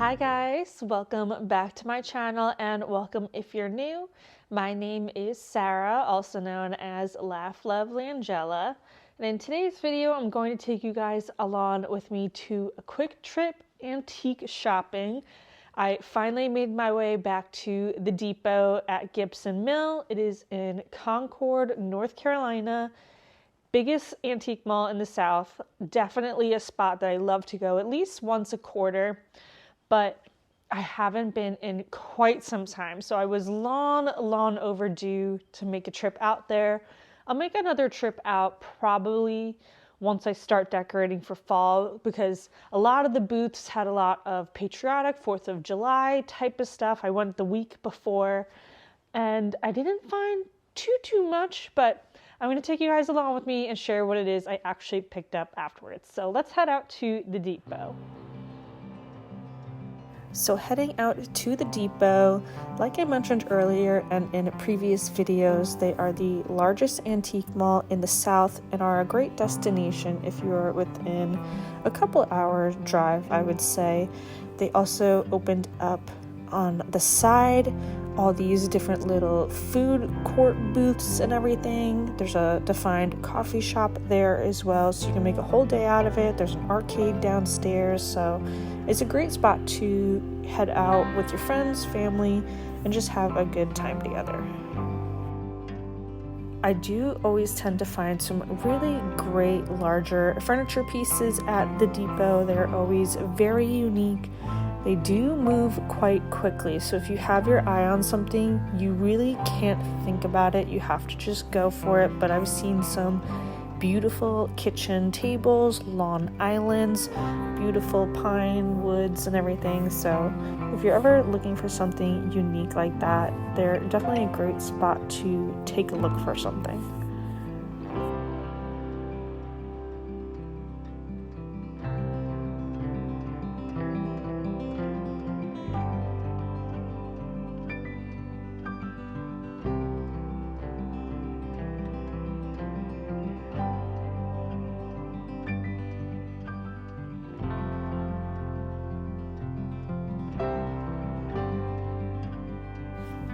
Hi guys, welcome back to my channel and welcome if you're new. My name is Sarah, also known as Laugh Love Langella. And in today's video, I'm going to take you guys along with me to a quick trip antique shopping. I finally made my way back to the depot at Gibson Mill. It is in Concord, North Carolina. Biggest antique mall in the South. Definitely a spot that I love to go at least once a quarter. But I haven't been in quite some time. So I was long overdue to make a trip out there. I'll make another trip out probably once I start decorating for fall, because a lot of the booths had a lot of patriotic 4th of July type of stuff. I went the week before and I didn't find too much, but I'm going to take you guys along with me and share what it is I actually picked up afterwards. So let's head out to the depot. So heading out to the depot, like I mentioned earlier and in previous videos, they are the largest antique mall in the South and are a great destination if you are within a couple hours drive, I would say. They also opened up on the side all these different little food court booths and everything. There's a defined coffee shop there as well, so you can make a whole day out of it. There's an arcade downstairs, so it's a great spot to head out with your friends, family, and just have a good time together. I do always tend to find some really great larger furniture pieces at the depot. They're always very unique. They do move quite quickly, so if you have your eye on something, you really can't think about it. You have to just go for it. But I've seen some beautiful kitchen tables, lawn islands, beautiful pine woods and everything. So if you're ever looking for something unique like that, they're definitely a great spot to take a look for something.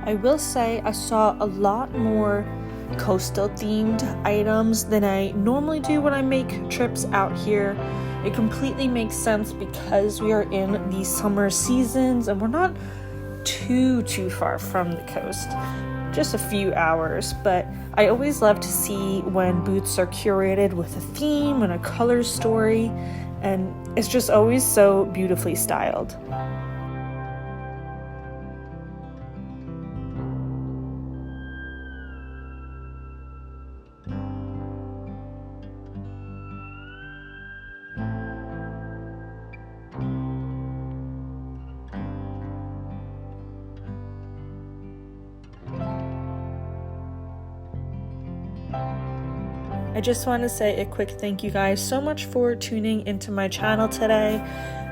I will say I saw a lot more coastal themed items than I normally do when I make trips out here. It completely makes sense because we are in the summer seasons and we're not too far from the coast, just a few hours. But I always love to see when booths are curated with a theme and a color story, and it's just always so beautifully styled. I just want to say a quick thank you guys so much for tuning into my channel today.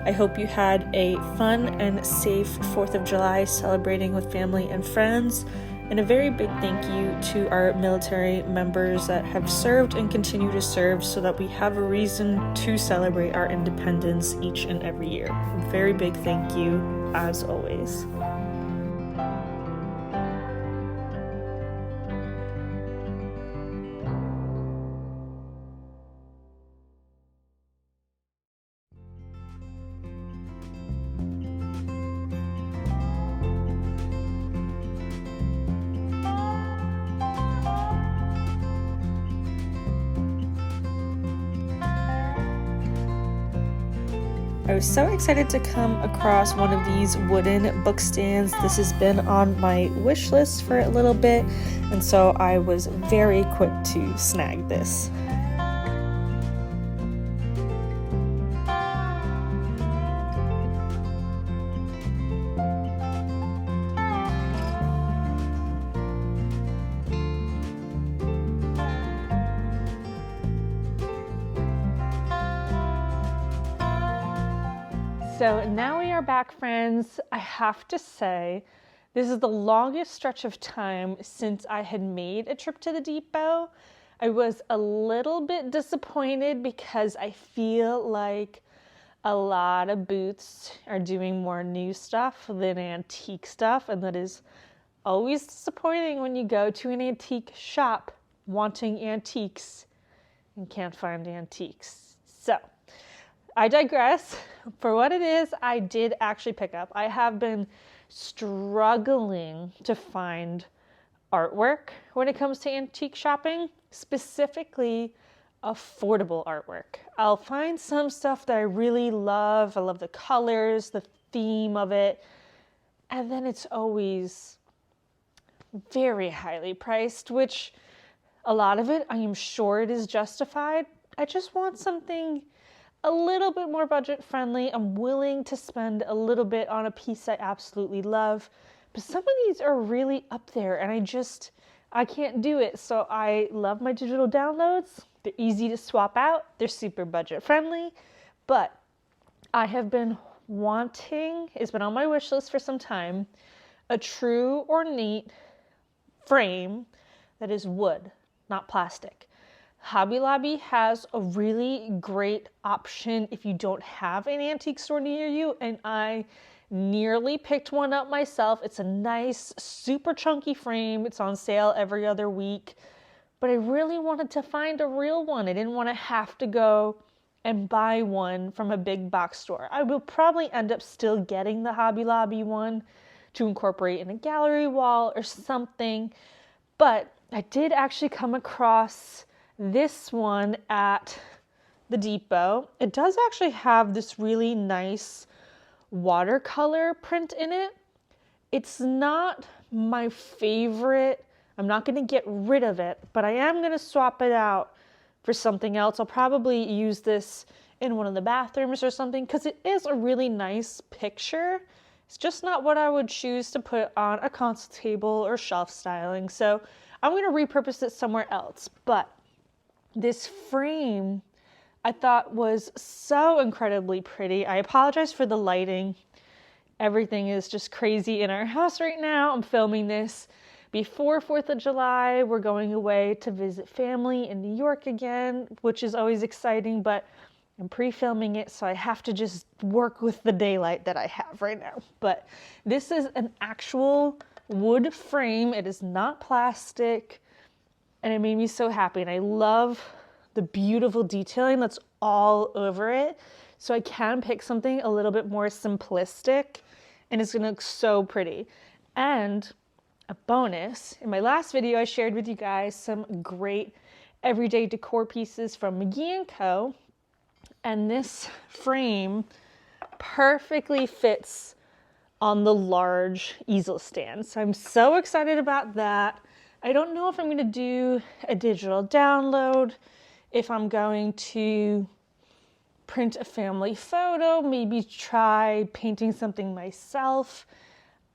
I hope you had a fun and safe 4th of July celebrating with family and friends. And a very big thank you to our military members that have served and continue to serve so that we have a reason to celebrate our independence each and every year. A very big thank you, as always. I was so excited to come across one of these wooden book stands. This has been on my wish list for a little bit, and so I was very quick to snag this. So now we are back, friends. I have to say, this is the longest stretch of time since I had made a trip to the depot. I was a little bit disappointed because I feel like a lot of booths are doing more new stuff than antique stuff, and that is always disappointing when you go to an antique shop wanting antiques and can't find antiques. So I digress. For what it is, I did actually pick up. I have been struggling to find artwork when it comes to antique shopping, specifically affordable artwork. I'll find some stuff that I really love. I love the colors, the theme of it, and then it's always very highly priced, which a lot of it, I am sure it is justified. I just want something a little bit more budget friendly. I'm willing to spend a little bit on a piece I absolutely love, but some of these are really up there and I can't do it. So I love my digital downloads. They're easy to swap out. They're super budget friendly, but I have been wanting, it's been on my wish list for some time, a true ornate frame that is wood, not plastic. Hobby Lobby has a really great option if you don't have an antique store near you, and I nearly picked one up myself. It's a nice, super chunky frame. It's on sale every other week, but I really wanted to find a real one. I didn't want to have to go and buy one from a big box store. I will probably end up still getting the Hobby Lobby one to incorporate in a gallery wall or something, but I did actually come across this one at the Depot. It does actually have this really nice watercolor print in it. It's not my favorite. I'm not going to get rid of it, but I am going to swap it out for something else. I'll probably use this in one of the bathrooms or something because it is a really nice picture. It's just not what I would choose to put on a console table or shelf styling. So I'm going to repurpose it somewhere else. But this frame I thought was so incredibly pretty. I apologize for the lighting. Everything is just crazy in our house right now. I'm filming this before 4th of July. We're going away to visit family in New York again, which is always exciting, but I'm pre-filming it, so I have to just work with the daylight that I have right now. But this is an actual wood frame. It is not plastic, and it made me so happy. And I love the beautiful detailing that's all over it. So I can pick something a little bit more simplistic, and it's gonna look so pretty. And a bonus, in my last video, I shared with you guys some great everyday decor pieces from McGee & Co. And this frame perfectly fits on the large easel stand. So I'm so excited about that. I don't know if I'm going to do a digital download, if I'm going to print a family photo, maybe try painting something myself.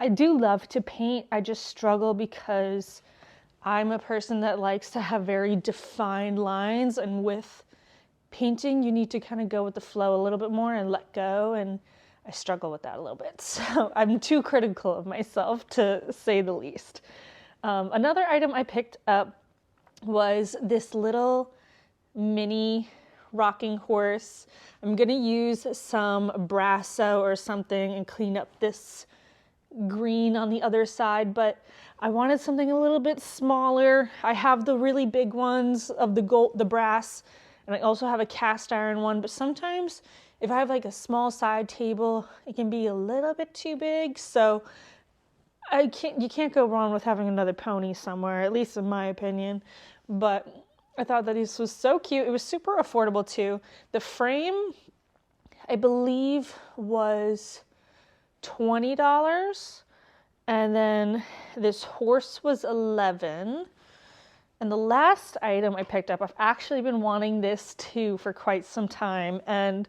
I do love to paint. I just struggle because I'm a person that likes to have very defined lines, and with painting, you need to kind of go with the flow a little bit more and let go, and I struggle with that a little bit. So I'm too critical of myself, to say the least. Another item I picked up was this little mini rocking horse. I'm going to use some Brasso or something and clean up this green on the other side, but I wanted something a little bit smaller. I have the really big ones of the gold, the brass, and I also have a cast iron one, but sometimes if I have like a small side table, it can be a little bit too big. So you can't go wrong with having another pony somewhere, at least in my opinion. But I thought that this was so cute. It was super affordable too. The frame, I believe, was $20. And then this horse was $11. And the last item I picked up, I've actually been wanting this too for quite some time, and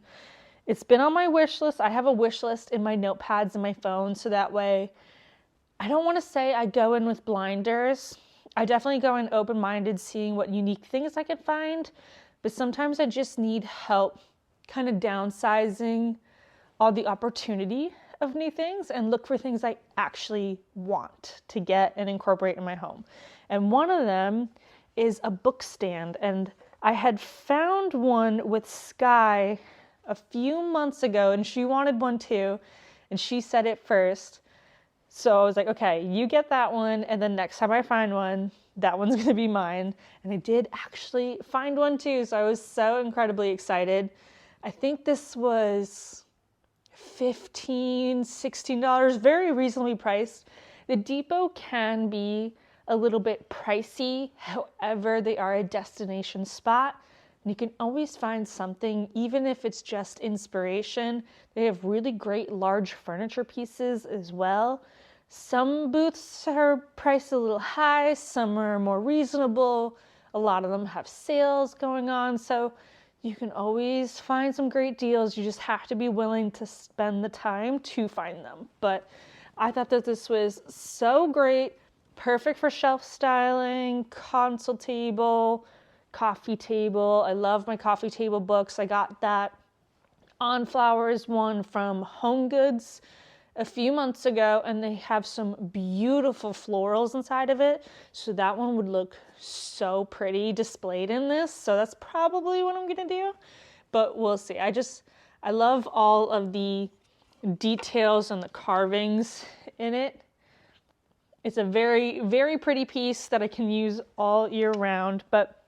it's been on my wish list. I have a wish list in my notepads in my phone, so that way I don't want to say I go in with blinders. I definitely go in open-minded, seeing what unique things I could find, but sometimes I just need help kind of downsizing all the opportunity of new things and look for things I actually want to get and incorporate in my home. And one of them is a book stand, and I had found one with sky a few months ago, and she wanted one too, and she said it first. So I was like, okay, you get that one, and then next time I find one, that one's gonna be mine. And I did actually find one too, so I was so incredibly excited. I think this was $15, $16, very reasonably priced. The Depot can be a little bit pricey, however, they are a destination spot. And you can always find something, even if it's just inspiration. They have really great large furniture pieces as well. Some booths are priced a little high, some are more reasonable. A lot of them have sales going on, so you can always find some great deals. You just have to be willing to spend the time to find them. But I thought that this was so great, perfect for shelf styling, console table, coffee table. I love my coffee table books. I got that On Flowers one from Home Goods a few months ago, and they have some beautiful florals inside of it. So that one would look so pretty displayed in this. So that's probably what I'm gonna do, but we'll see. I love all of the details and the carvings in it. It's a very, very pretty piece that I can use all year round, but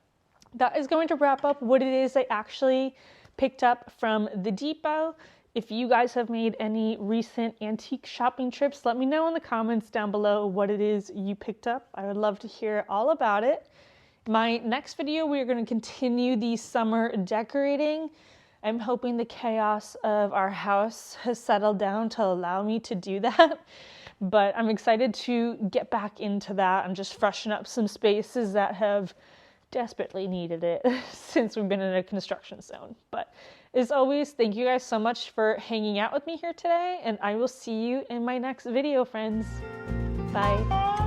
that is going to wrap up what it is I actually picked up from the Depot. If you guys have made any recent antique shopping trips, let me know in the comments down below what it is you picked up. I would love to hear all about it. My next video, we are going to continue the summer decorating. I'm hoping the chaos of our house has settled down to allow me to do that. But I'm excited to get back into that and just freshen up some spaces that have desperately needed it since we've been in a construction zone. But as always, thank you guys so much for hanging out with me here today, and I will see you in my next video, friends. Bye.